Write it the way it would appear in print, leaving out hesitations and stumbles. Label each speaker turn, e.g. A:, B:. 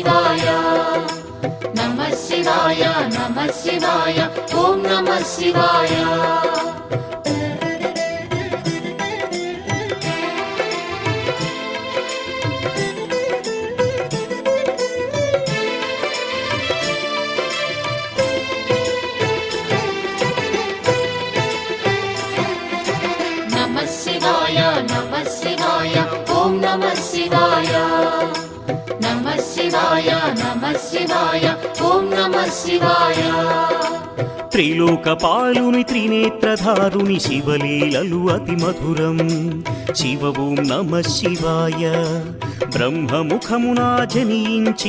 A: శివాయ నమః శివాయ నమః శివాయ ఓం నమః శివాయ నమః శివాయ ఓం నమః శివాయ నమః శివాయ నమః శివాయ ఓం నమః శివాయ
B: త్రిలోకపాలుని త్రినేత్రధారుని శివలీలలు అతి మధురం శివ ఓం నమః శివాయ బ్రహ్మముఖమునా జనించి